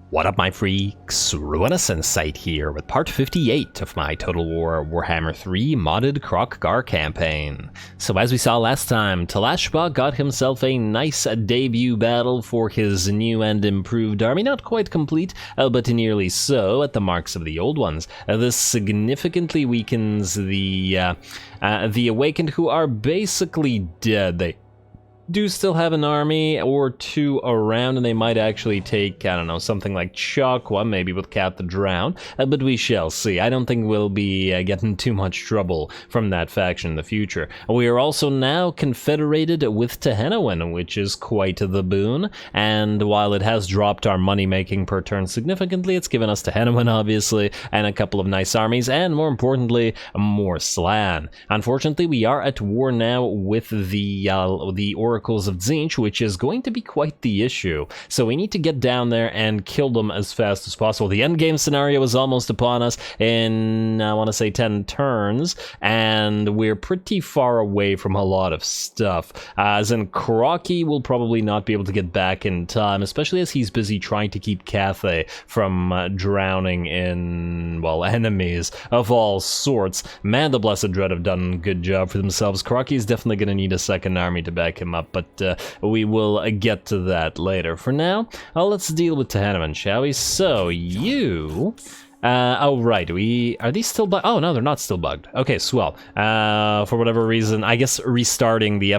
What up, my freaks? RuinusInsight here with part 58 of my Total Warhammer 3 modded Kroq-Gar campaign. So as we saw last time, Talashba got himself a nice debut battle for his new and improved army. Not quite complete, but nearly so at the marks of the old ones. This significantly weakens the Awakened, who are basically dead. They do still have an army or two around, and they might actually take, I don't know, something like Chakwa, maybe with Cat the Drown, but we shall see. I don't think we'll be getting too much trouble from that faction in the future. We are also now confederated with Tehenowin, which is quite the boon, and while it has dropped our money making per turn significantly, it's given us Tehenowin, obviously, and a couple of nice armies, and more importantly, more Slan. Unfortunately, we are at war now with the Oracles of Tzeentch, which is going to be quite the issue. So we need to get down there and kill them as fast as possible. The endgame scenario is almost upon us in, I want to say, 10 turns, and we're pretty far away from a lot of stuff. As in, Kroqi will probably not be able to get back in time, especially as he's busy trying to keep Cathay from drowning in, well, enemies of all sorts. Man, the Blessed Dread have done a good job for themselves. Kroqi is definitely going to need a second army to back him up, but we will get to that later. For now, let's deal with Tehenowin, shall we? So, you... oh, right, are these still bugged? Oh, no, they're not still bugged. Okay, swell. For whatever reason, I guess restarting the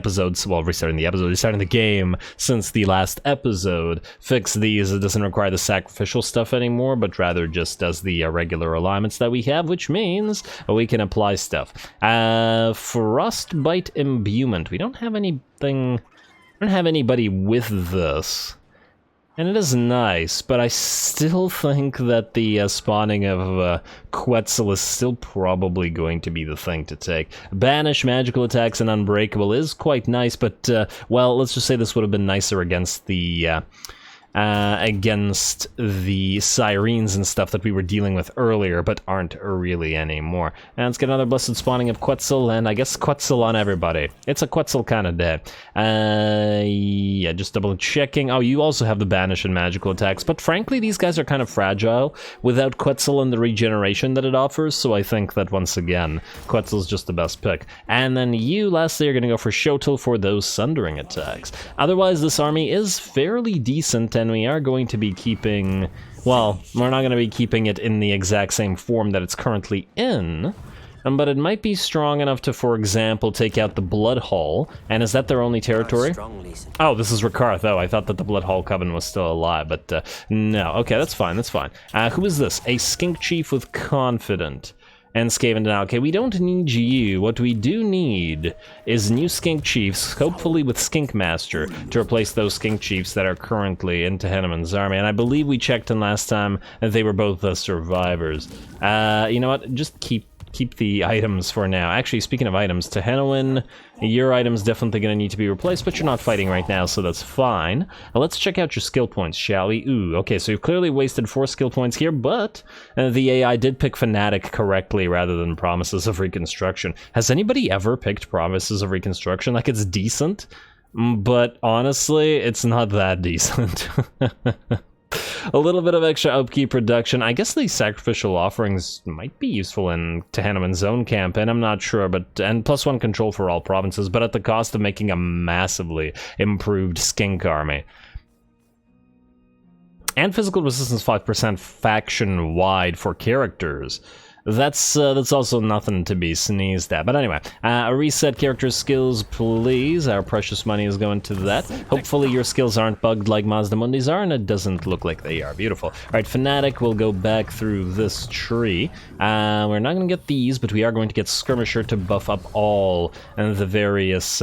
game since the last episode fixed these. It doesn't require the sacrificial stuff anymore, but rather just does the regular alignments that we have, which means we can apply stuff. Frostbite Imbuement. We don't have anything... I don't have anybody with this. And it is nice, but I still think that the spawning of Quetzal is still probably going to be the thing to take. Banish magical attacks and Unbreakable is quite nice, but, well, let's just say this would have been nicer against the Sirens and stuff that we were dealing with earlier, but aren't really anymore. And let's get another blessed spawning of Quetzal, and I guess Quetzal on everybody. It's a Quetzal kind of day. Yeah, just double checking. Oh, you also have the Banish and magical attacks, but frankly, these guys are kind of fragile without Quetzal and the regeneration that it offers, so I think that once again, Quetzal's just the best pick. And then you, lastly, are going to go for Xhotl for those Sundering attacks. Otherwise, this army is fairly decent, and we are going to be keeping, well, we're not going to be keeping it in the exact same form that it's currently in, but it might be strong enough to, for example, take out the Blood Hall. And is that their only territory? Oh, this is Rakarth. Oh, I thought that the Blood Hall Coven was still alive, but no. Okay, that's fine, that's fine. Who is this? A Skink Chief with Confident. And Skaven now. Okay, we don't need you. What we do need is new Skink Chiefs, hopefully with Skink Master, to replace those Skink Chiefs that are currently in Tehenowin's army. And I believe we checked in last time that they were both the survivors. You know what? Just keep the items for now. Actually, speaking of items, Tehenowin, your item's definitely going to need to be replaced, but you're not fighting right now, so that's fine. Now, let's check out your skill points, shall we? Ooh, okay, so you've clearly wasted 4 skill points here, but the AI did pick Fanatic correctly rather than Promises of Reconstruction. Has anybody ever picked Promises of Reconstruction? Like, it's decent, but honestly, it's not that decent. A little bit of extra upkeep production. I guess these sacrificial offerings might be useful in Tehenowin's own campaign, I'm not sure, but and +1 control for all provinces, but at the cost of making a massively improved skink army. And physical resistance 5% faction-wide for characters. That's also nothing to be sneezed at. But anyway, reset character skills, please. Our precious money is going to that. Hopefully your skills aren't bugged like Mazdamundi's are, and it doesn't look like they are. Beautiful. All right, Fanatic will go back through this tree. We're not going to get these, but we are going to get Skirmisher to buff up all the various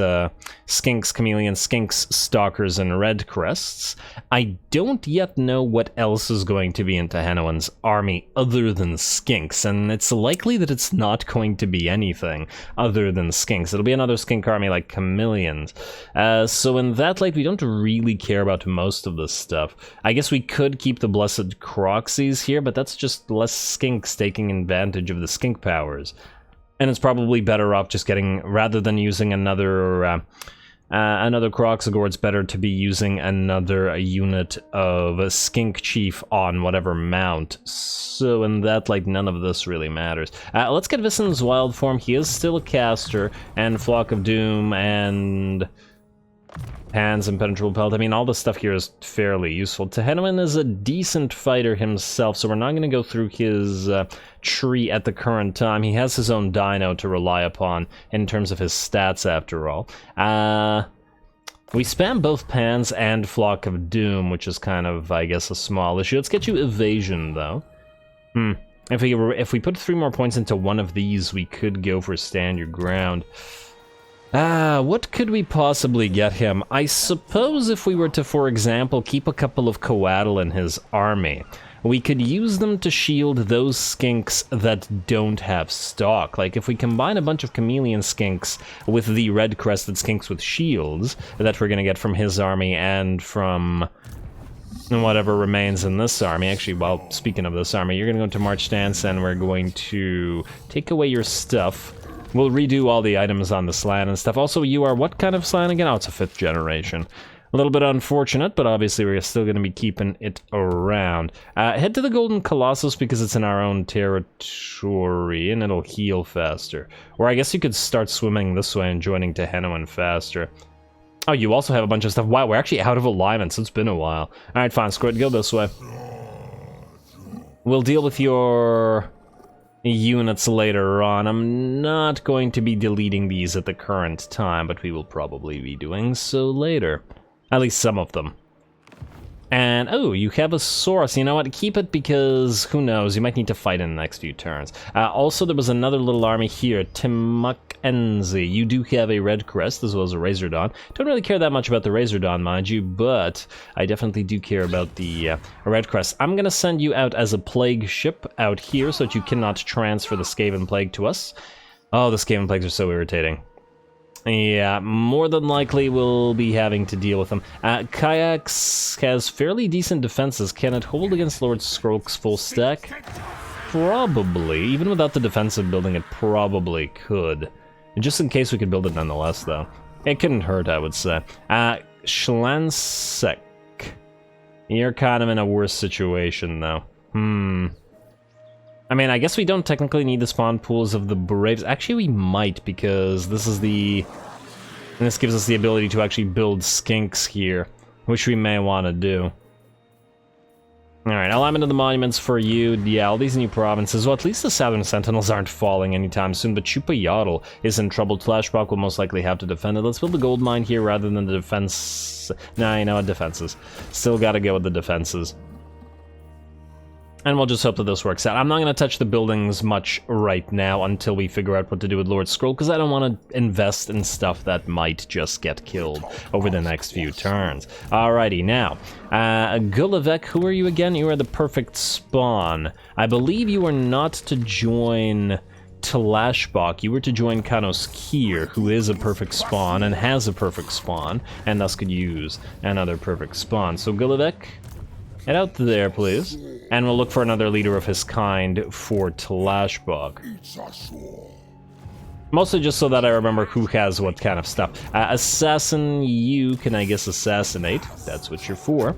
Skinks, Chameleons, Skinks, Stalkers, and Red Crests. I don't yet know what else is going to be in Tehenowin's army other than Skinks, and it's likely that it's not going to be anything other than Skinks. It'll be another Skink army like Chameleons. So in that light, we don't really care about most of this stuff. I guess we could keep the Blessed Croxies here, but that's just less Skinks taking advantage of the Skink powers. And it's probably better off just getting, rather than using another Another Kroq-Gar, it's better to be using another unit of a Skink Chief on whatever mount. So in that light, none of this really matters. Let's get Vissen's wild form. He is still a caster, and Flock of Doom, and Hands, Impenetrable Pelt. I mean, all this stuff here is fairly useful. Tehenwin is a decent fighter himself, so we're not going to go through his tree at the current time. He has his own dino to rely upon in terms of his stats, after all. We spam both Pans and Flock of Doom, which is kind of, I guess, a small issue. Let's get you Evasion, though. If we put 3 more points into one of these, we could go for Stand Your Ground. What could we possibly get him? I suppose if we were to, for example, keep a couple of Coatl in his army, we could use them to shield those skinks that don't have stock. Like, if we combine a bunch of chameleon skinks with the red-crested skinks with shields that we're gonna get from his army and from whatever remains in this army. Actually, well, speaking of this army, you're gonna go to March Stance, and we're going to take away your stuff. We'll redo all the items on the slan and stuff. Also, you are what kind of slan again? Oh, it's a 5th generation. A little bit unfortunate, but obviously we're still going to be keeping it around. Head to the Golden Colossus because it's in our own territory, and it'll heal faster. Or I guess you could start swimming this way and joining Tehenwin faster. Oh, you also have a bunch of stuff. Wow, we're actually out of alignments. It's been a while. Alright, fine, screw it. Go this way. We'll deal with your units later on. I'm not going to be deleting these at the current time, but we will probably be doing so later. At least some of them. And, oh, you have a Saurus. You know what? Keep it because, who knows, you might need to fight in the next few turns. Also, there was another little army here, Timukenzi. You do have a Red Crest as well as a Razordawn. Don't really care that much about the Razordawn, mind you, but I definitely do care about the Red Crest. I'm going to send you out as a Plague ship out here so that you cannot transfer the Skaven Plague to us. Oh, the Skaven Plagues are so irritating. Yeah, more than likely we'll be having to deal with them. Kayaks has fairly decent defenses. Can it hold against Lord Skroke's full stack? Probably. Even without the defensive building, it probably could. Just in case we could build it nonetheless, though. It couldn't hurt, I would say. Schlansek. You're kind of in a worse situation, though. I mean, I guess we don't technically need the spawn pools of the Braves. Actually, we might, because this is the... And this gives us the ability to actually build skinks here, which we may want to do. Alright, alignment of the monuments for you. Yeah, all these new provinces. Well, at least the Southern Sentinels aren't falling anytime soon, but Chupa-Yotl is in trouble. Flashback will most likely have to defend it. Let's build the gold mine here rather than the defense... Nah, you know what? Defenses. Still gotta go with the defenses. And we'll just hope that this works out. I'm not going to touch the buildings much right now until we figure out what to do with Lord Skroke, because I don't want to invest in stuff that might just get killed over the next few turns. Alrighty, now, Gulavek, who are you again? You are the perfect spawn. I believe you are not to join Tlashbok. You were to join Kanos Kier, who is a perfect spawn and has a perfect spawn, and thus could use another perfect spawn. So Gulavek, head out there, please. And we'll look for another leader of his kind for Tlashbok. Mostly just so that I remember who has what kind of stuff. Assassin, you can, I guess, assassinate. That's what you're for.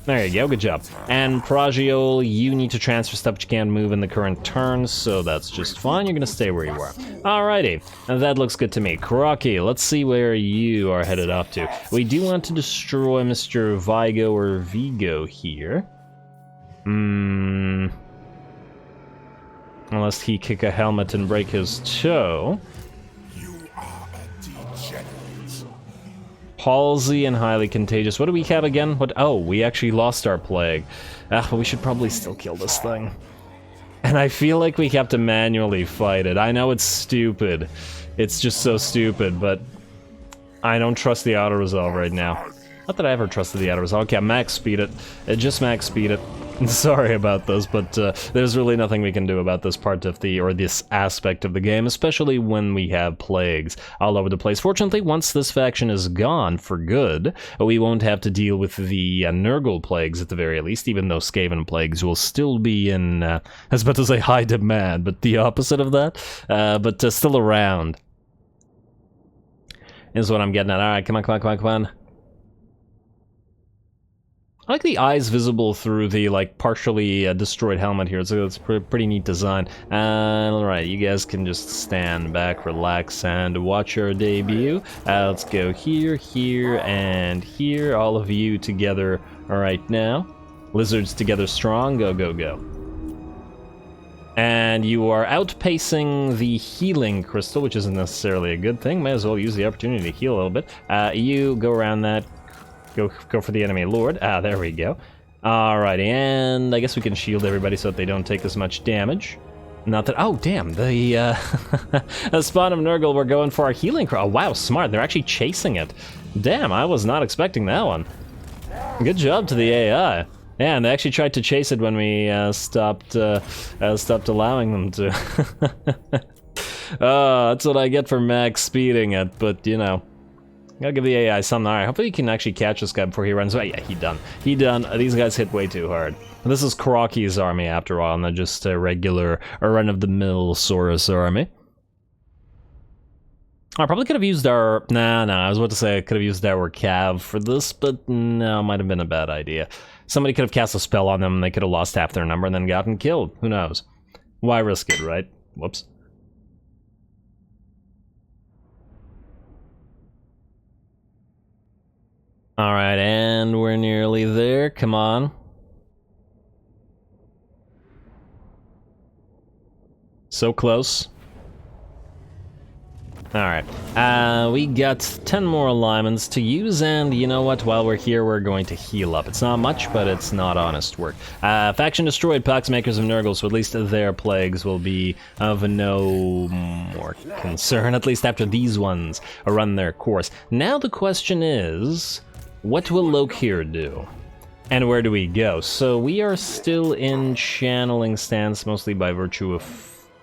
There you go, good job. And Pragiol, you need to transfer stuff but you can't move in the current turn, so that's just fine. You're gonna stay where you are. Alrighty, that looks good to me. Kroki, let's see where you are headed off to. We do want to destroy Mr. Vigo or Vigo here. Unless he kick a helmet and break his toe. Palsy and highly contagious. What do we have again? What? Oh, we actually lost our plague. But we should probably still kill this thing. And I feel like we have to manually fight it. I know it's stupid. It's just so stupid, but I don't trust the auto-resolve right now. Not that I ever trusted the auto-resolve. Okay, max speed it. Just max speed it. Sorry about this, but there's really nothing we can do about this part of the, or this aspect of the game, especially when we have plagues all over the place. Fortunately, once this faction is gone for good, we won't have to deal with the Nurgle plagues at the very least, even though Skaven plagues will still be in, I was about to say high demand, but the opposite of that, but still around. is what I'm getting at. Alright, come on, come on, come on, come on. I like the eyes visible through the, like, partially destroyed helmet here. It's a pretty neat design. Alright, you guys can just stand back, relax, and watch our debut. Let's go here, here, and here. All of you together right now. Lizards together strong. Go, go, go. And you are outpacing the healing crystal, which isn't necessarily a good thing. Might as well use the opportunity to heal a little bit. You go around that. Go for the enemy lord. Ah, there we go. Alrighty, and I guess we can shield everybody so that they don't take as much damage. Not that... Oh, damn, the spawn of Nurgle were going for our healing... Oh, wow, smart. They're actually chasing it. Damn, I was not expecting that one. Good job to the AI. Yeah, and they actually tried to chase it when we stopped allowing them to. That's what I get for max speeding it, but, you know... Gotta give the AI something. Alright, hopefully you can actually catch this guy before he runs away. Yeah, he done. He done. These guys hit way too hard. This is Kroq-Gar's army after all, not just a regular, run-of-the-mill Saurus army. I probably could have used our... Nah, I was about to say I could have used our Cav for this, but no, might have been a bad idea. Somebody could have cast a spell on them, and they could have lost half their number and then gotten killed. Who knows? Why risk it, right? Whoops. Alright, and we're nearly there. Come on. So close. Alright, we got 10 more alignments to use, and you know what? While we're here, we're going to heal up. It's not much, but it's not honest work. Faction destroyed, Poxmakers of Nurgle, so at least their plagues will be of no more concern, at least after these ones run their course. Now the question is... What will Lokir do? And where do we go? So we are still in channeling stance, mostly by virtue of,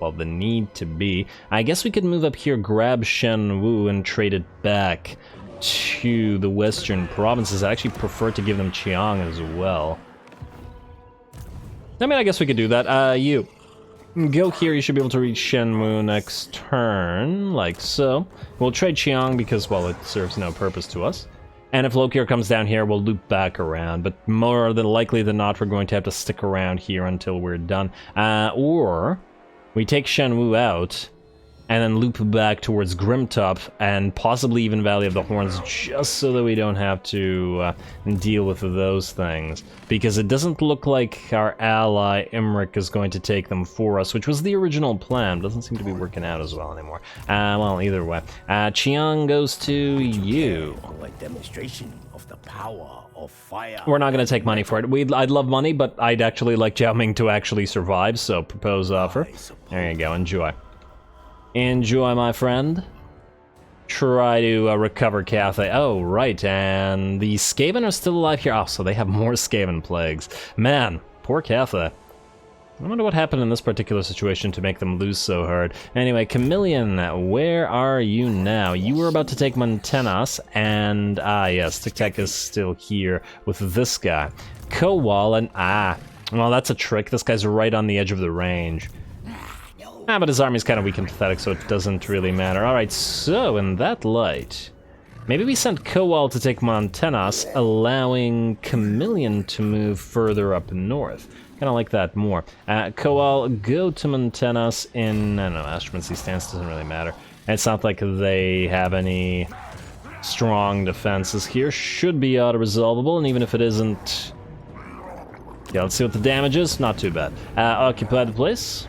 well, the need to be. I guess we could move up here, grab Shen Wu, and trade it back to the western provinces. I actually prefer to give them Chiang as well. I mean, I guess we could do that. You go here, you should be able to reach Shen Wu next turn, like so. We'll trade Chiang because, well, it serves no purpose to us. And if Lokir comes down here, we'll loop back around, but more than likely than not, we're going to have to stick around here until we're done. Or we take Shen Wu out, and then loop back towards Grimtop, and possibly even Valley of the Horns, just so that we don't have to deal with those things. Because it doesn't look like our ally, Imric, is going to take them for us, which was the original plan. Doesn't seem to be working out as well anymore. Well, either way. Chiang goes to you. A demonstration of the power of fire. We're not going to take money for it. I'd love money, but I'd actually like Zhao Ming to actually survive, so propose offer. There you go, enjoy. Enjoy, my friend. Try to recover Cathay. Oh, right, and the Skaven are still alive here. Oh, so they have more Skaven plagues. Man, poor Cathay. I wonder what happened in this particular situation to make them lose so hard. Anyway, Chameleon, where are you now? You were about to take Montenas, and yes, Tic-Tac is still here with this guy. Kowal, and well, that's a trick. This guy's right on the edge of the range. But his army's kind of weak and pathetic, so it doesn't really matter. Alright, so in that light, maybe we sent Kowal to take Montenas, allowing Chameleon to move further up north. Kind of like that more. Kowal, go to Montenas in, I don't know, Astromancy stance doesn't really matter. It's not like they have any strong defenses here. Should be auto-resolvable, and even if it isn't... Yeah, let's see what the damage is. Not too bad. Occupy the place.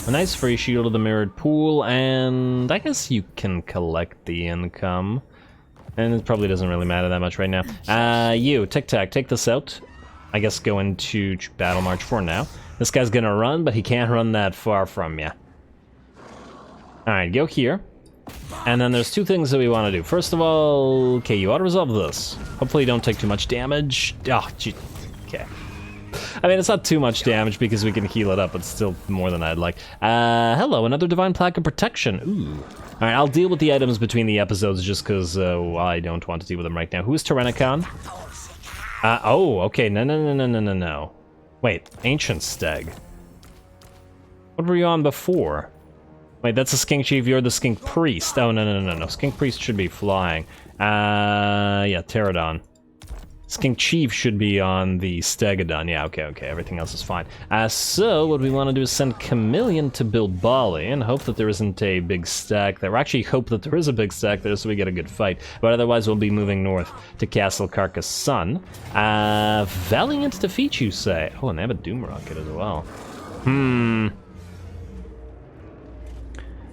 A nice free shield of the mirrored pool, and I guess you can collect the income. And it probably doesn't really matter that much right now. You, Tic-Tac, take this out. I guess go into Battle March for now. This guy's gonna run, but he can't run that far from you. Alright, go here. And then there's two things that we want to do. First of all, okay, you auto-resolve this. Hopefully you don't take too much damage. Oh, gee. Okay. I mean, it's not too much damage because we can heal it up, but still more than I'd like. Hello, another Divine Plaque of Protection. Ooh. Alright, I'll deal with the items between the episodes just because I don't want to deal with them right now. Who is Tyrannicon? Oh, okay, no. Wait, Ancient Stag. What were you on before? Wait, that's a skink chief, you're the skink priest. Oh, no. Skink priest should be flying. Yeah, pterodon. Skink chief should be on the stegodon. Yeah, okay, everything else is fine. So, what we want to do is send Chameleon to build Bali and hope that there isn't a big stack there. Actually, hope that there is a big stack there so we get a good fight. But otherwise, we'll be moving north to Castle Carcassonne. Valiant defeat, you say? Oh, and they have a Doom Rocket as well.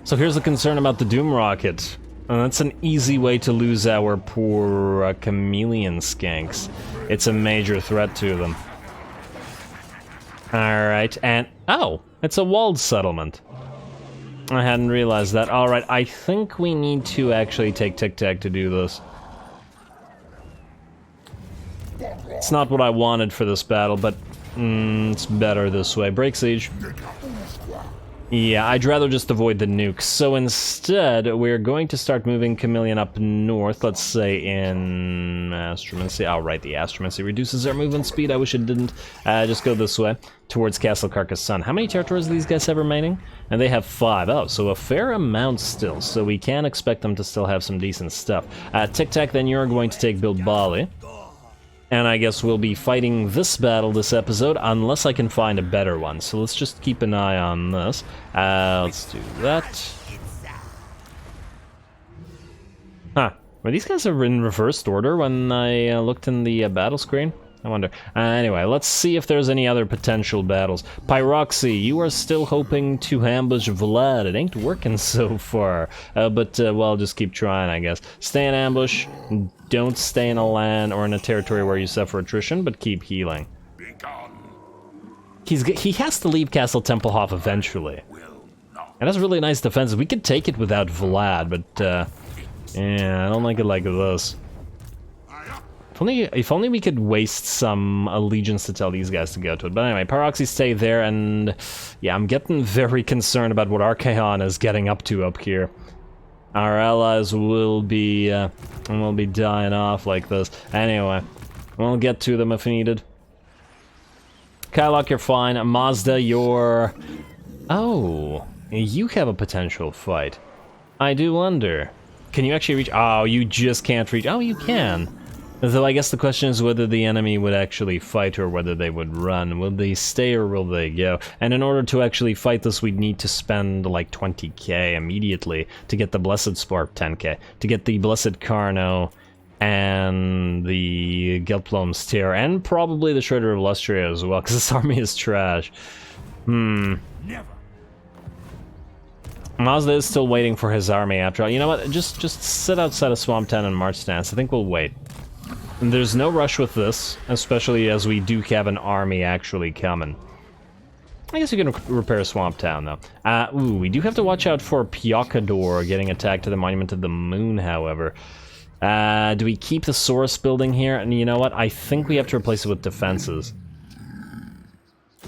So here's the concern about the Doom Rocket. That's an easy way to lose our poor chameleon skanks. It's a major threat to them. Alright, and... oh! It's a walled settlement. I hadn't realized that. Alright, I think we need to actually take Tic-Tac to do this. It's not what I wanted for this battle, but... it's better this way. Break siege. Yeah, I'd rather just avoid the nukes. So instead, we're going to start moving Chameleon up north, let's say in Astromancy. Oh, right, the Astromancy reduces our movement speed. I wish it didn't. Just go this way, towards Castle Carcassonne. How many territories do these guys have remaining? And they have 5. Oh, so a fair amount still. So we can expect them to still have some decent stuff. Tic-Tac, then you're going to take Build Bali. And I guess we'll be fighting this battle this episode, unless I can find a better one. So let's just keep an eye on this. Let's do that. Huh. Were these guys in reversed order when I looked in the battle screen? I wonder. Anyway, let's see if there's any other potential battles. Pyroxy, you are still hoping to ambush Vlad. It ain't working so far. But, well, just keep trying, I guess. Stay in ambush. Don't stay in a land or in a territory where you suffer attrition, but keep healing. He has to leave Castle Tempelhof eventually. And that's really nice defense. We could take it without Vlad, but, yeah, I don't like it like this. If only we could waste some allegiance to tell these guys to go to it. But anyway, Pyroxy stay there, and yeah, I'm getting very concerned about what Archaon is getting up to up here. Our allies will be dying off like this. Anyway, we'll get to them if needed. Kylok, you're fine. Mazda, you're... oh, you have a potential fight. I do wonder. Can you actually reach... oh, you just can't reach... oh, you can. Though I guess the question is whether the enemy would actually fight or whether they would run. Will they stay or will they go? And in order to actually fight this, we'd need to spend like 20k immediately to get the Blessed Spark, 10k, to get the Blessed Carno and the Gelplom's Tear, and probably the Shredder of Lustria as well, because this army is trash. Never. Mazda is still waiting for his army after all. You know what? Just sit outside of Swamp Town and march stance. I think we'll wait. And there's no rush with this, especially as we do have an army actually coming. I guess we can repair Swamp Town, though. Ooh, we do have to watch out for Pyokador getting attacked to the Monument of the Moon, however. Do we keep the Saurus building here? And you know what? I think we have to replace it with defenses.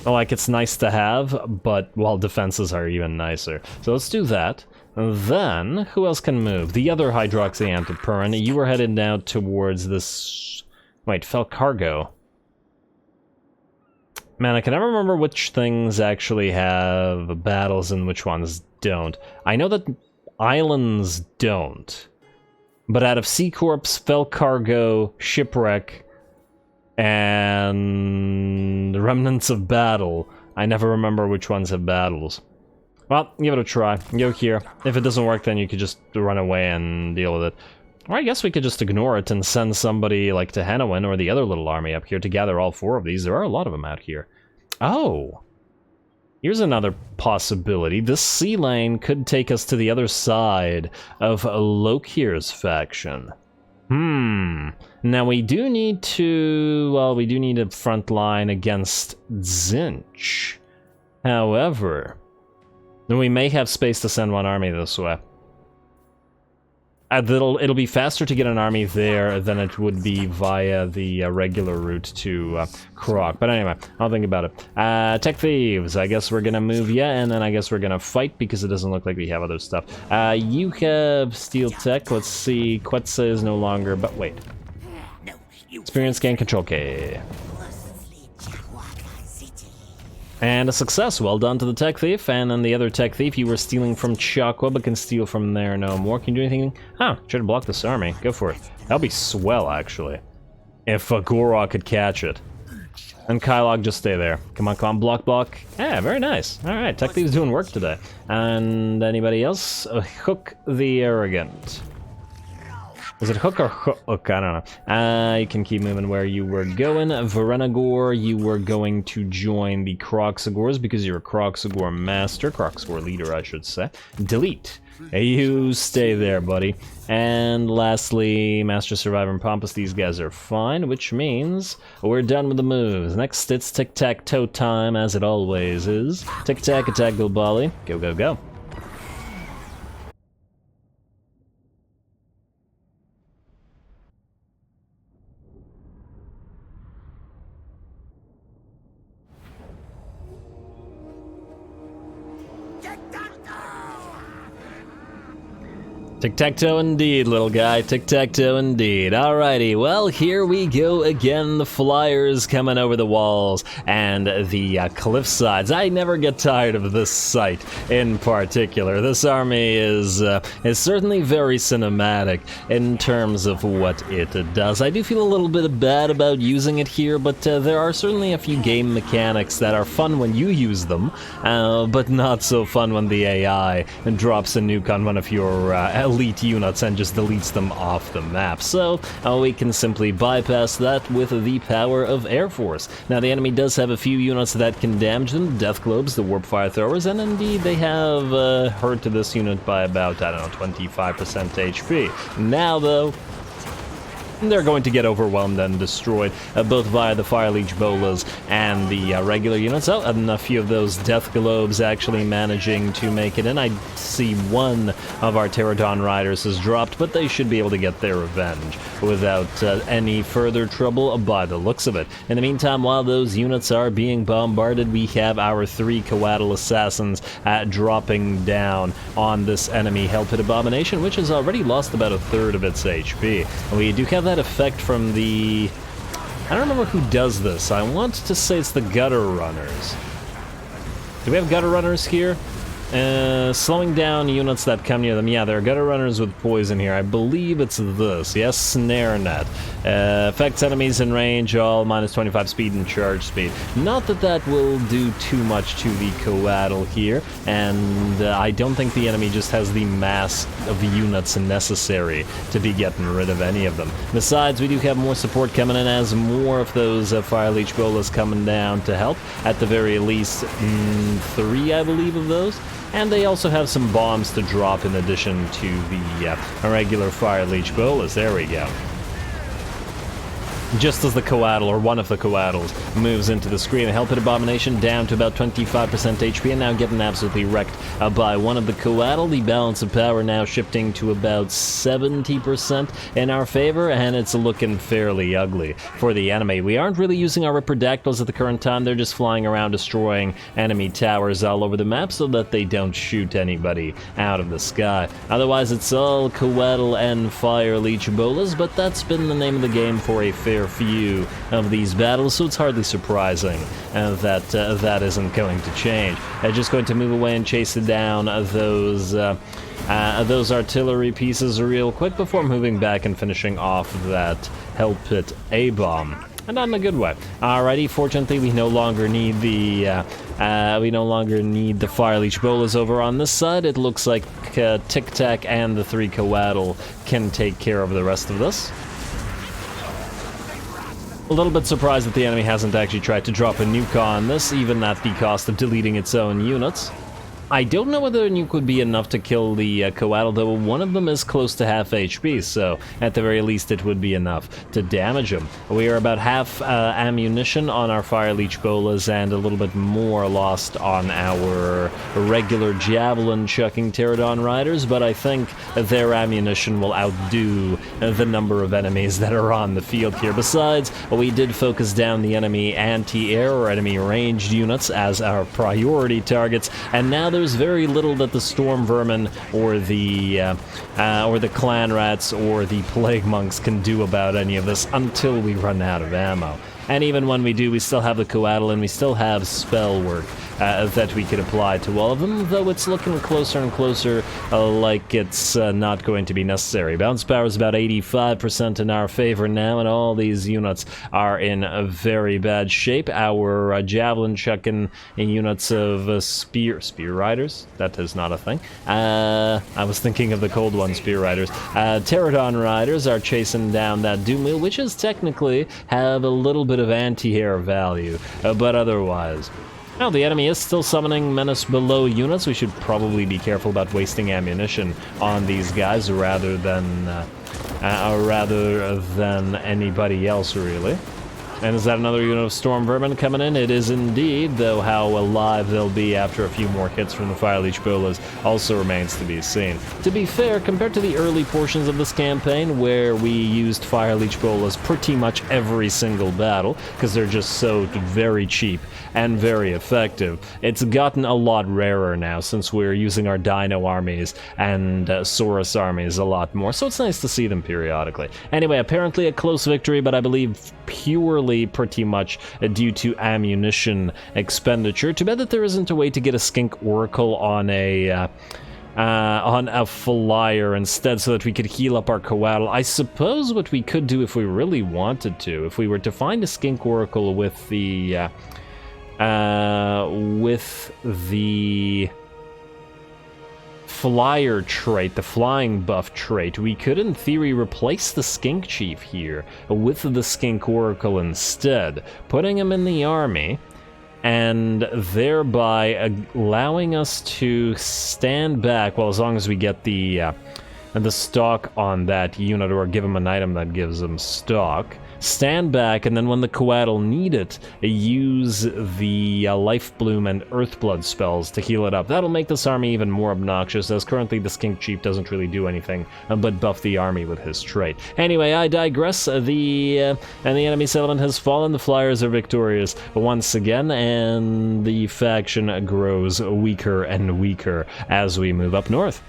Like, it's nice to have, but, well, defenses are even nicer. So let's do that. Then, who else can move? The other Hydroxy Antipurin. You were headed now towards this... wait, Felcargo. Man, I can never remember which things actually have battles and which ones don't. I know that islands don't. But out of Sea Corps, Felcargo, Shipwreck, and Remnants of Battle, I never remember which ones have battles. Well, give it a try. Go here. If it doesn't work, then you could just run away and deal with it. Or I guess we could just ignore it and send somebody like to Hanowin or the other little army up here to gather all 4 of these. There are a lot of them out here. Oh! Here's another possibility. This sea lane could take us to the other side of Lokir's faction. Now we do need to... well, we do need a front line against Zinch. However... we may have space to send one army this way. It'll be faster to get an army there than it would be via the regular route to Kroq. But anyway, I'll think about it. Tech Thieves, I guess we're gonna move ya, and then I guess we're gonna fight because it doesn't look like we have other stuff. You have Steel Tech, let's see, Quetzal is no longer, but wait. Experience gain control, okay. And a success, well done to the tech thief, and then the other tech thief you were stealing from Chakwa, but can steal from there no more. Can you do anything? Huh, try to block this army, go for it. That'll be swell, actually. If Gorok could catch it. And Kylog, just stay there. Come on, block, block. Yeah, very nice. Alright, tech thief's doing work today. And anybody else? Hook the Arrogant. Is it Hook or Hook? I don't know. You can keep moving where you were going. Varenagor, you were going to join the Kroq-Gars because you're a Kroq-Gar master. Kroq-Gar leader, I should say. Delete. You stay there, buddy. And lastly, Master Survivor and Pompous, these guys are fine, which means we're done with the moves. Next, it's tic-tac-toe time, as it always is. Tic-tac, attack, Bilbali. Go, go, go. Tic-tac-toe indeed, little guy. Tic-tac-toe indeed. Alrighty, well, here we go again. The flyers coming over the walls and the cliff sides. I never get tired of this sight in particular. This army is certainly very cinematic in terms of what it does. I do feel a little bit bad about using it here, but there are certainly a few game mechanics that are fun when you use them, but not so fun when the AI drops a nuke on one of your elite units and just deletes them off the map. So we can simply bypass that with the power of Air Force. Now the enemy does have a few units that can damage them, the Death Globes, the Warp Fire Throwers, and indeed they have hurt to this unit by about, I don't know, 25% HP. Now though, they're going to get overwhelmed and destroyed, both via the Fire Leech Bolas and the regular units. Oh, and a few of those Death Globes actually managing to make it in. I see one of our Pterodon Riders has dropped, but they should be able to get their revenge without any further trouble by the looks of it. In the meantime, while those units are being bombarded, we have our 3 Coatl Assassins dropping down on this enemy Hell Pit Abomination, which has already lost about a third of its HP. We do have that effect from the... I don't remember who does this. I want to say it's the Gutter Runners. Do we have Gutter Runners here? Slowing down units that come near them. Yeah, there are Gutter Runners with poison here. I believe it's this. Yes, Snare Net. Affects enemies in range, all minus 25 speed and charge speed. Not that that will do too much to the Coatl here, and I don't think the enemy just has the mass of units necessary to be getting rid of any of them. Besides, we do have more support coming in as more of those Fire Leech Bolas coming down to help. At the very least, 3, I believe, of those. And they also have some bombs to drop in addition to the regular Fire Leech Bolas. There we go. Just as the Coatl, or one of the Coatls, moves into the screen, the Hell Pit Abomination down to about 25% HP, and now getting absolutely wrecked by one of the Coatl. The balance of power now shifting to about 70% in our favor, and it's looking fairly ugly for the enemy. We aren't really using our Ripperdactyls at the current time. They're just flying around destroying enemy towers all over the map so that they don't shoot anybody out of the sky. Otherwise, it's all Coatl and Fire Leech Bolas, but that's been the name of the game for a fair few of these battles, so it's hardly surprising that that isn't going to change. Just going to move away and chase down those artillery pieces real quick before moving back and finishing off that Hell Pit A-bomb. And not in a good way. Alrighty, fortunately we no longer need the Fire Leech Bolas over on this side. It looks like Tic Tac and the 3 Coatl can take care of the rest of this. A little bit surprised that the enemy hasn't actually tried to drop a nuke on this, even at the cost of deleting its own units. I don't know whether a nuke would be enough to kill the Coatl, though one of them is close to half HP, so at the very least it would be enough to damage him. We are about half ammunition on our Fire Leech Bolas and a little bit more lost on our regular javelin-chucking Pterodon Riders, but I think their ammunition will outdo the number of enemies that are on the field here. Besides, we did focus down the enemy anti-air or enemy ranged units as our priority targets, and now there's very little that the Storm Vermin or the Clan Rats or the Plague Monks can do about any of this until we run out of ammo. And even when we do, we still have the Coatl and we still have spell work that we could apply to all of them, though it's looking closer and closer like it's not going to be necessary. Bounce power is about 85% in our favor now, and all these units are in a very bad shape. Our javelin chucking units of spear riders, that is not a thing. I was thinking of the cold one, spear riders. Pterodon riders are chasing down that doom wheel, which is technically have a little bit of anti-air value, but otherwise. Now, the enemy is still summoning menace below units. We should probably be careful about wasting ammunition on these guys rather than anybody else, really. And is that another unit of storm vermin coming in? It is indeed, though how alive they'll be after a few more hits from the Fire Leech Bolas also remains to be seen. To be fair, compared to the early portions of this campaign, where we used Fire Leech Bolas pretty much every single battle, because they're just so very cheap and very effective, it's gotten a lot rarer now since we're using our Dino armies and Saurus armies a lot more, so it's nice to see them periodically. Anyway, apparently a close victory, but I believe purely pretty much due to ammunition expenditure. Too bad that there isn't a way to get a Skink Oracle on a flyer instead, so that we could heal up our Coatl. I suppose what we could do if we really wanted to, if we were to find a Skink Oracle with the flyer trait, the flying buff trait, we could in theory replace the Skink Chief here with the Skink Oracle instead, putting him in the army, and thereby allowing us to stand back, well, as long as we get the stock on that unit, or give him an item that gives him stock. Stand back, and then when the Coatl need it, use the Life Bloom and Earthblood spells to heal it up. That'll make this army even more obnoxious, as currently the Skink Chief doesn't really do anything but buff the army with his trait. Anyway, I digress. And the enemy settlement has fallen. The Flyers are victorious once again, and the faction grows weaker and weaker as we move up north.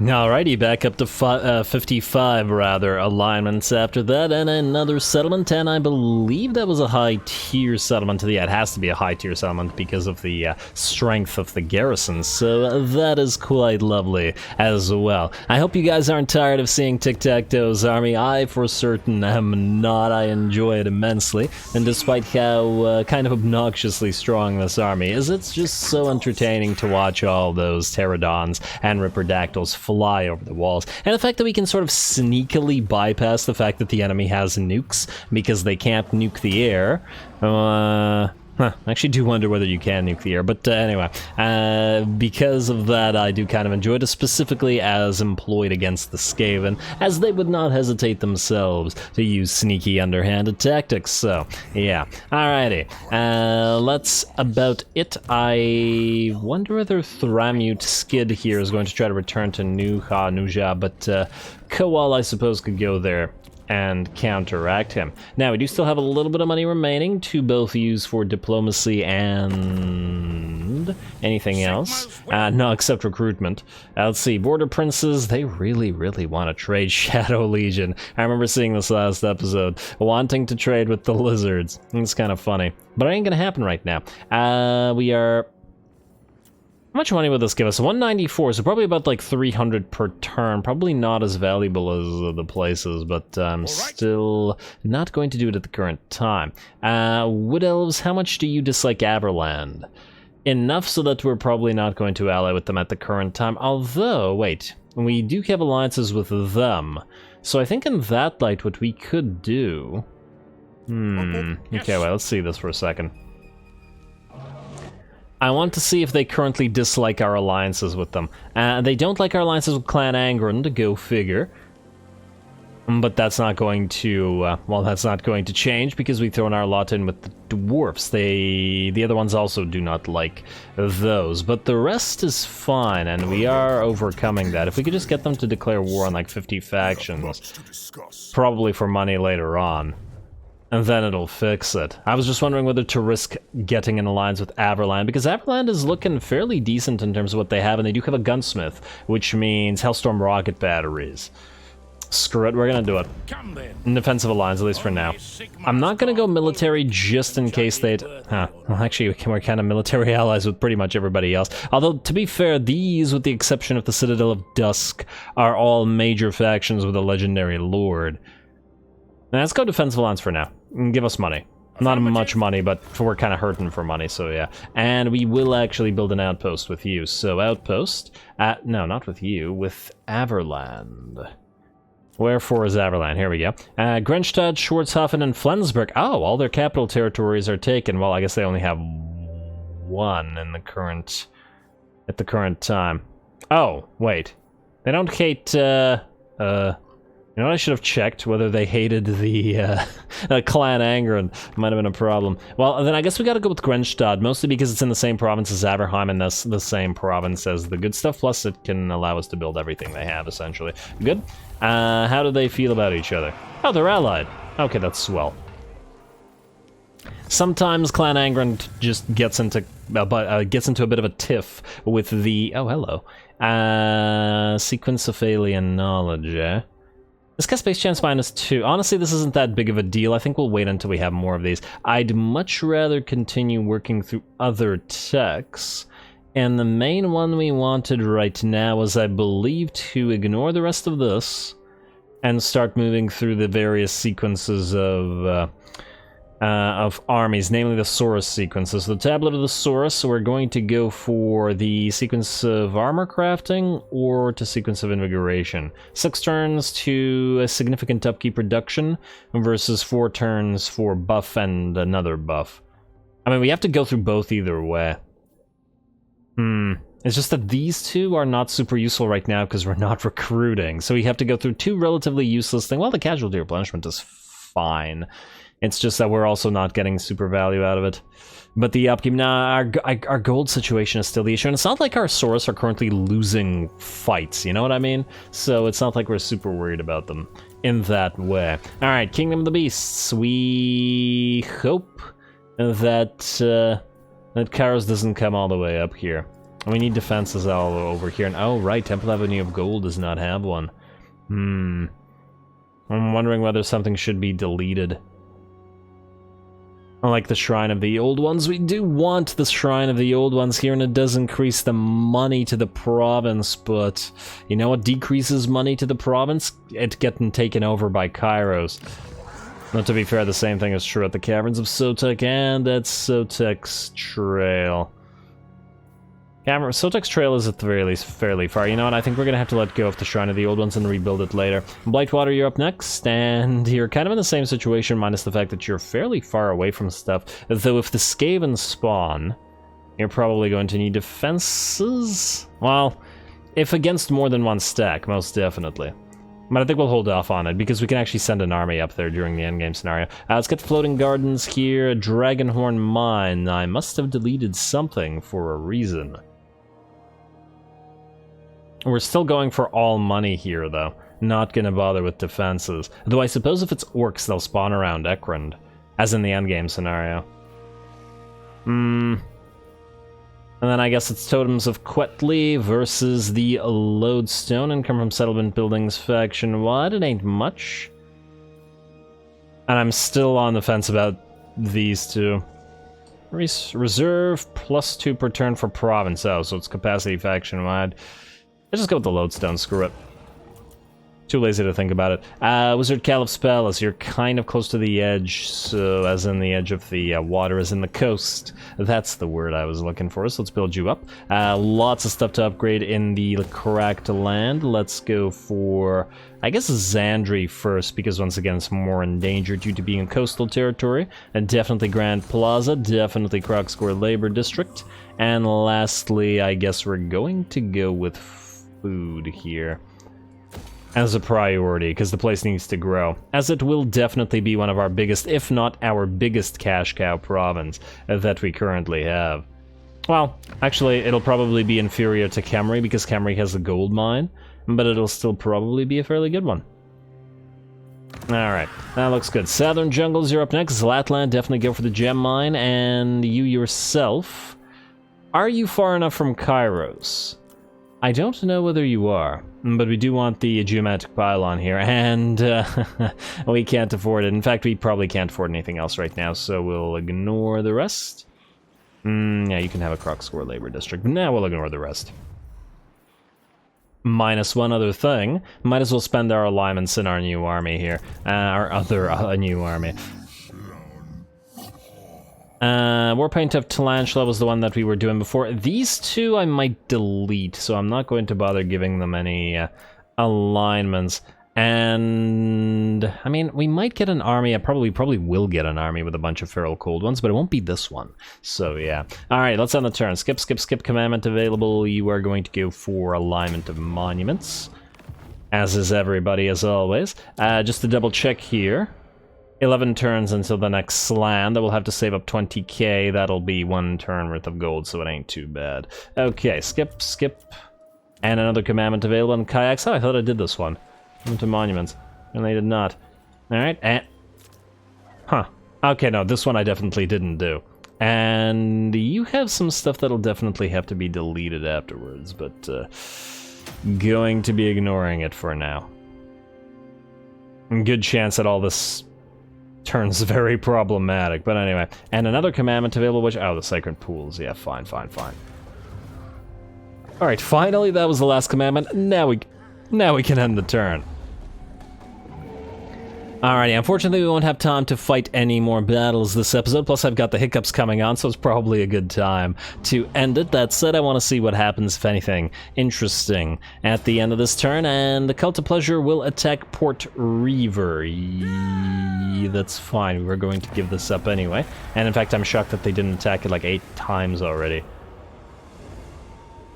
Alrighty, back up to 55 alignments after that, and another settlement, and I believe that was a high-tier settlement. Yeah, it has to be a high-tier settlement because of the strength of the garrison, so that is quite lovely as well. I hope you guys aren't tired of seeing Tic-Tac-Toe's army. I, for certain, am not. I enjoy it immensely, and despite how kind of obnoxiously strong this army is, it's just so entertaining to watch all those pterodons and ripperdactyls fly over the walls. And the fact that we can sort of sneakily bypass the fact that the enemy has nukes because they can't nuke the air. I actually do wonder whether you can nuke the air, but anyway, because of that, I do kind of enjoy it, specifically as employed against the Skaven, as they would not hesitate themselves to use sneaky, underhanded tactics, so, yeah. Alrighty, that's about it. I wonder whether Thramute Skid here is going to try to return to Nuja, but Koal, I suppose, could go there and counteract him. Now, we do still have a little bit of money remaining to both use for diplomacy and anything else. No, except recruitment. Let's see, Border Princes, they really, really want to trade Shadow Legion. I remember seeing this last episode, wanting to trade with the Lizards. It's kind of funny, but it ain't gonna happen right now. We are... How much money would this give us? 194, so probably about like 300 per turn. Probably not as valuable as the places, but still not going to do it at the current time. Wood Elves, how much do you dislike Averland? Enough so that we're probably not going to ally with them at the current time. Although, wait, we do have alliances with them. So I think in that light what we could do... Okay, well, let's see this for a second. I want to see if they currently dislike our alliances with them. They don't like our alliances with Clan Angron, to go figure. But that's not going to, well, that's not going to change because we've thrown our lot in with the dwarfs. The other ones also do not like those, but the rest is fine, and we are overcoming that. If we could just get them to declare war on like 50 factions, probably for money later on. and then it'll fix it. I was just wondering whether to risk getting in alliance with Averland, because Averland is looking fairly decent in terms of what they have, and they do have a gunsmith, which means Hellstorm rocket batteries. Screw it, we're gonna do it. In defensive alliance, at least for now. I'm not gonna go military just in case they'd... Well, actually, we're kind of military allies with pretty much everybody else. Although, to be fair, these, with the exception of the Citadel of Dusk, are all major factions with a legendary lord. Now, let's go defensive alliance for now. Give us money. Not much money, but we're kind of hurting for money, so yeah. And we will actually build an outpost with you. So, outpost... no, not with you. With Averland. Wherefore is Averland? Here we go. Grenstadt, Schwarzhofen, and Flensburg. Oh, all their capital territories are taken. Well, I guess they only have one in the current... at the current time. Oh, wait. They don't hate, you know what, I should have checked whether they hated the Clan Angren. Might have been a problem. Well, then I guess we gotta go with Grenstadt, mostly because it's in the same province as Averheim, and thus the same province as the good stuff, plus it can allow us to build everything they have, essentially. Good? How do they feel about each other? Oh, they're allied. Okay, that's swell. Sometimes Clan Angren just gets into a bit of a tiff with the... Oh, hello. Sequence of alien knowledge, eh? Discuss base chance -2. Honestly, this isn't that big of a deal. I think we'll wait until we have more of these. I'd much rather continue working through other techs. And the main one we wanted right now was, I believe, to ignore the rest of this and start moving through the various sequences of armies, namely the Saurus sequences. The Tablet of the Saurus, so we're going to go for the sequence of armor crafting or to sequence of invigoration. 6 turns to a significant upkeep reduction versus 4 turns for buff and another buff. I mean, we have to go through both either way. It's just that these two are not super useful right now because we're not recruiting. So we have to go through 2 relatively useless things. Well, the casualty replenishment is fine. It's just that we're also not getting super value out of it. But the upkeep, nah, our gold situation is still the issue. And it's not like our Saurus are currently losing fights, you know what I mean? So it's not like we're super worried about them in that way. Alright, Kingdom of the Beasts. We hope that, that Kairos doesn't come all the way up here. We need defenses all over here. And oh, right, Temple Avenue of Gold does not have one. I'm wondering whether something should be deleted. Unlike the Shrine of the Old Ones, we do want the Shrine of the Old Ones here, and it does increase the money to the province, but you know what decreases money to the province? It's getting taken over by Kairos. Now, to be fair, the same thing is true at the Caverns of Sotek and at Sotek's Trail. Sotek's Trail is at the very least fairly far. You know what, I think we're gonna have to let go of the Shrine of the Old Ones and rebuild it later. Blightwater, you're up next, and you're kind of in the same situation, minus the fact that you're fairly far away from stuff. Though if the Skaven spawn, you're probably going to need defenses? Well, if against more than one stack, most definitely. But I think we'll hold off on it, because we can actually send an army up there during the endgame scenario. Let's get Floating Gardens here, Dragonhorn Mine. I must have deleted something for a reason. We're still going for all money here, though. Not gonna bother with defenses. Though I suppose if it's orcs, they'll spawn around Ekrund, as in the endgame scenario. And then I guess it's Totems of Quetli versus the Lodestone and come from Settlement Buildings faction. What? It ain't much. And I'm still on the fence about these two. Reserve +2 per turn for province. Oh, so it's capacity faction wide. Let's just go with the Lodestone, screw it. Too lazy to think about it. Wizard Caliph Palace, you're kind of close to the edge, so as in the edge of the water, as in the coast. That's the word I was looking for, so let's build you up. Lots of stuff to upgrade in the cracked land. Let's go for, I guess, Xandri first, because once again it's more in danger due to being in coastal territory. And definitely Grand Plaza, definitely Kroq-Gar Labor District. And lastly, I guess we're going to go with food here as a priority, because the place needs to grow, as it will definitely be one of our biggest, if not our biggest cash cow province that we currently have. Well, actually, it'll probably be inferior to Khemri, because Khemri has a gold mine, but it'll still probably be a fairly good one. Alright, that looks good. Southern Jungles, you're up next. Zlatland, definitely go for the gem mine. And you yourself, are you far enough from Kairos? I don't know whether you are, but we do want the geometric pylon here, and we can't afford it. In fact, we probably can't afford anything else right now, so we'll ignore the rest. Yeah, you can have a Kroq-Gar labor district. Now we'll ignore the rest. Minus one other thing, might as well spend our alignments in our new army here. Our other new army. Warpaint of Tarantula was the one that we were doing before. These two I might delete, so I'm not going to bother giving them any alignments. And I mean, we might get an army. We probably will get an army with a bunch of feral cold ones, but it won't be this one. So yeah. All right, let's end the turn. Skip, skip, skip. Commandment available. You are going to go for alignment of monuments, as is everybody, as always. Just to double check here. 11 turns until the next slam. That will have to save up 20k. That'll be 1 turn worth of gold, so it ain't too bad. Okay, skip, skip. And another commandment available in kayaks. Oh, I thought I did this one. Into monuments. And they did not. Alright, and... Huh. Okay, no, this one I definitely didn't do. And you have some stuff that'll definitely have to be deleted afterwards, but going to be ignoring it for now. Good chance that all this turns very problematic, but anyway. And another commandment available, which... Oh, the Sacred Pools. Yeah, fine, fine, fine. Alright, finally that was the last commandment. Now we can end the turn. Alrighty, unfortunately we won't have time to fight any more battles this episode, plus I've got the hiccups coming on, so it's probably a good time to end it. That said, I want to see what happens, if anything, interesting at the end of this turn, and the Cult of Pleasure will attack Port Reaver. That's fine, we're going to give this up anyway. And in fact, I'm shocked that they didn't attack it like 8 times already.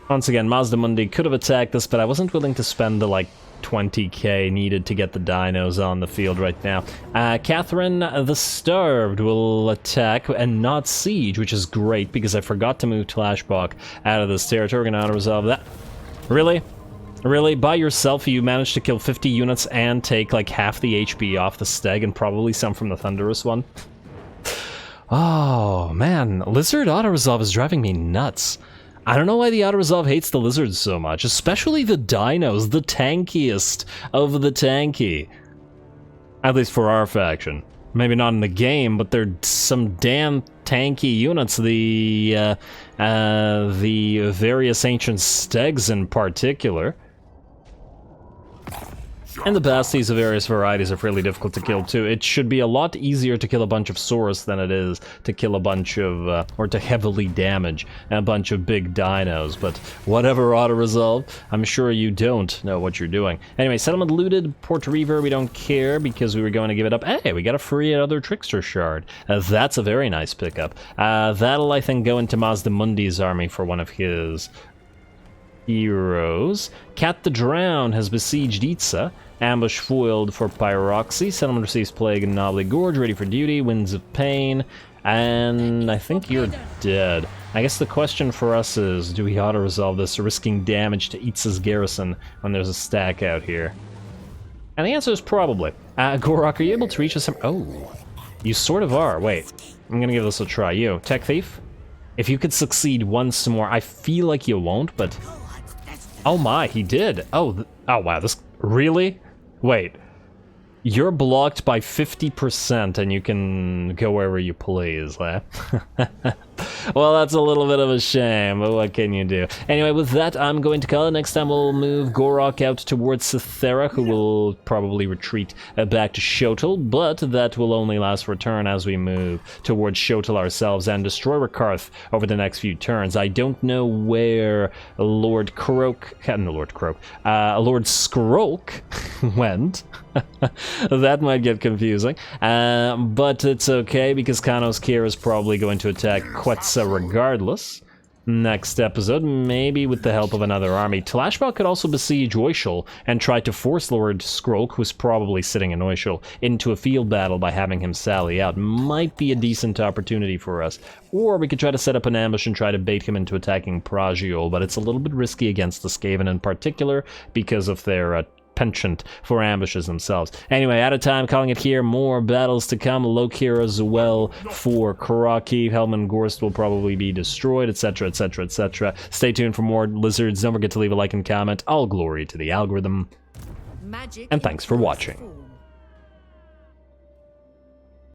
Once again, Mazda Mundi could have attacked this, but I wasn't willing to spend the, like, 20k needed to get the dinos on the field right now. Catherine the Starved will attack and not siege, which is great, because I forgot to move Tlashbok out of this territory. We're gonna auto-resolve that. Really? Really? By yourself, you managed to kill 50 units and take, like, half the HP off the Steg, and probably some from the Thunderous one? Oh, man. Lizard auto-resolve is driving me nuts. I don't know why the auto-resolve hates the lizards so much, especially the dinos, the tankiest of the tanky. At least for our faction. Maybe not in the game, but they're some damn tanky units. The various ancient stegs in particular. And the basties of various varieties are fairly difficult to kill too. It should be a lot easier to kill a bunch of Saurus than it is to kill a bunch of, or to heavily damage a bunch of big dinos. But whatever auto-resolve, I'm sure you don't know what you're doing. Anyway, settlement looted, Port Reaver, we don't care because we were going to give it up. Hey, we got a free other Trickster Shard. That's a very nice pickup. That'll, I think, go into Mazda Mundi's army for one of his heroes. Cat the Drown has besieged Itza. Ambush foiled for Pyroxy. Settlement receives Plague and Knobbly Gorge. Ready for duty. Winds of Pain. And I think you're dead. I guess the question for us is, do we auto-resolve this, risking damage to Itza's garrison when there's a stack out here? And the answer is probably. Gorok, are you able to reach us? Oh, you sort of are. Wait, I'm gonna give this a try. You, Tech Thief? If you could succeed once more, I feel like you won't, but... Oh my, he did. Oh, oh wow, this... Really? Wait. You're blocked by 50% and you can go wherever you please, eh? Well, that's a little bit of a shame, but what can you do? Anyway, with that, I'm going to call it. Next time we'll move Gorok out towards Cythera, who will probably retreat back to Xhotl, but that will only last for a turn as we move towards Xhotl ourselves and destroy Rakarth over the next few turns. I don't know where Lord Skrok went. That might get confusing, but it's okay because Kanos Kier is probably going to attack Quetzal regardless. Next episode, maybe with the help of another army. Tlashbok could also besiege Oishul and try to force Lord Skrok, who's probably sitting in Oishul, into a field battle by having him sally out. Might be a decent opportunity for us. Or we could try to set up an ambush and try to bait him into attacking Pragiol, but it's a little bit risky against the Skaven in particular because of their penchant for ambushes themselves. Anyway, out of time, calling it here. More battles to come. Lokir as well for Kroq-Gar. Helman Gorst will probably be destroyed, etc, etc, etc. Stay tuned for more Lizards. Don't forget to leave a like and comment. All glory to the algorithm. And thanks for watching.